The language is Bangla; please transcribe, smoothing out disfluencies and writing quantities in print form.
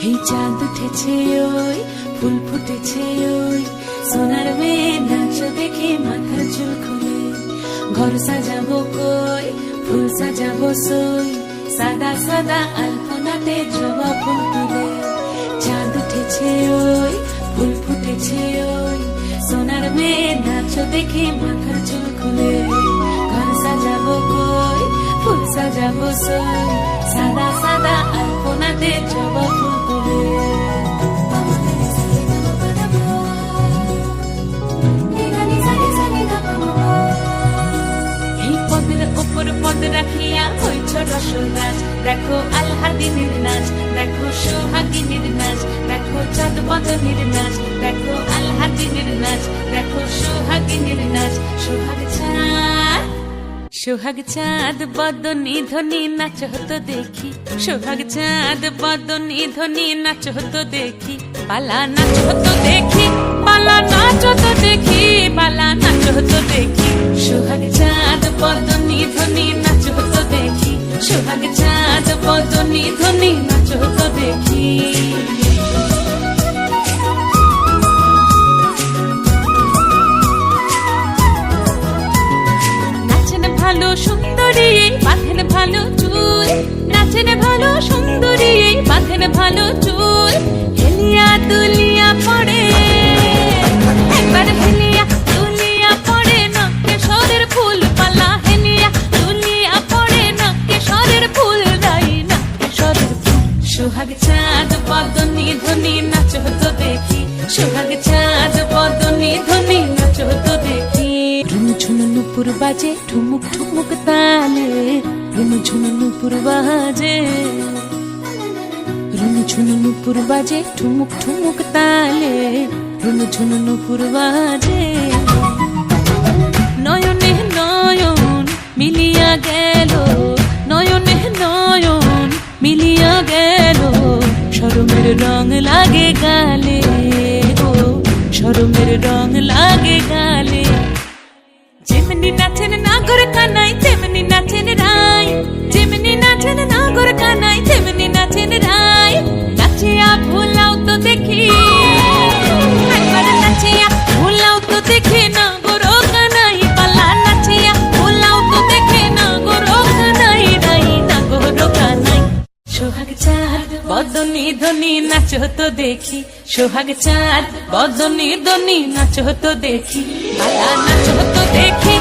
এই চাঁদ উঠেছে ওই ফুল ফুটেছে ওই সোনার মেয়ে নাচ দেখে মাথার চুল খুলে ঘর সাজাবো কই ফুল সাজাবো সই সাদা সাদা আলপনাতে জবা ফুল তুলে চাঁদ উঠেছে ওই ফুল ফুটেছে ওই সোনার মেয়ে নাচ দেখে মাথার চুল খুলে ঘর সাজাবো কই ফুল সাজাবো সই সাদা সাদা আলপনাতে জবা ফুল তুলে পদ রাখিয়া হইছ রসরাজ দেখো আলহাদিনীর নাচ দেখো সোহাগিনীর নাচ দেখো চাঁদ বদনীর নাচ দেখো আলহাদিনীর নাচ দেখো সোহাগিনীর নাচ সোহাগ চাঁদ বদনী ধ্বনি নাচ হতো দেখি সোহাগ চাঁদ বদনী ধ্বনি নাচ হতো দেখি পালা নাচ হতো দেখি পালা নাচ হতো দেখি পালা নাচ হতো দেখি সোহাগ চাঁদ বদনী ধ্বনি নাচ হতো দেখি সোহাগ চাঁদ বদনী ধ্বনি নাচ হতো দেখি ভালো সুন্দরী বাঁধেন ভালো চুল নাচেন ভালো সুন্দরী বাঁধেন ভালো চুল হেলিয়া দুলিয়া পড়ে একবার হেলিয়া দুলিয়া পড়ে না কেশরের ফুল পালা হেলিয়া দুলিয়া পড়ে না কেশরের ফুল গাই না কেশরের ফুল সোহাগ চাঁদ বদনী ধ্বনি নাচ হতো দেখি সোহাগ চাঁদ বদনী ধ্বনি নাচ হতো দেখি ঝুনু নুপুর বাজে ঠুমুক ঠুমুক তালে রুনু ঝুনু নুপুর বাজে রুনু ঝুনু নুপুর বাজে ঠুমুক ঠুমুক তালে রুনু ঝুনু নুপুর বাজে নয়নে নয়ন মিলিয়া গেল নয়নে নয়ন মিলিয়া গেল শরমের রং লাগে গালে ও শরমের রং লাগে গালে যেমনি নাচেন নাগর কানাই তেমনি নাচেন রাই যেমনি নাচেন নাগর কানাই তেমনি নাচেন রাই নাচিয়া ভুলাও তো দেখি একবার নাচিয়া ভুলাও তো দেখি নাগর কানাই পালা নাচিয়া ভুলাও তো দেখি নাগর কানাই রাই নাগর কানাই সোহাগ চাঁদ বদনী ধ্বনি নাচ হতো দেখি সোহাগ চাঁদ বদনী ধ্বনি নাচ হতো দেখি পালা নাচ হতো দেখি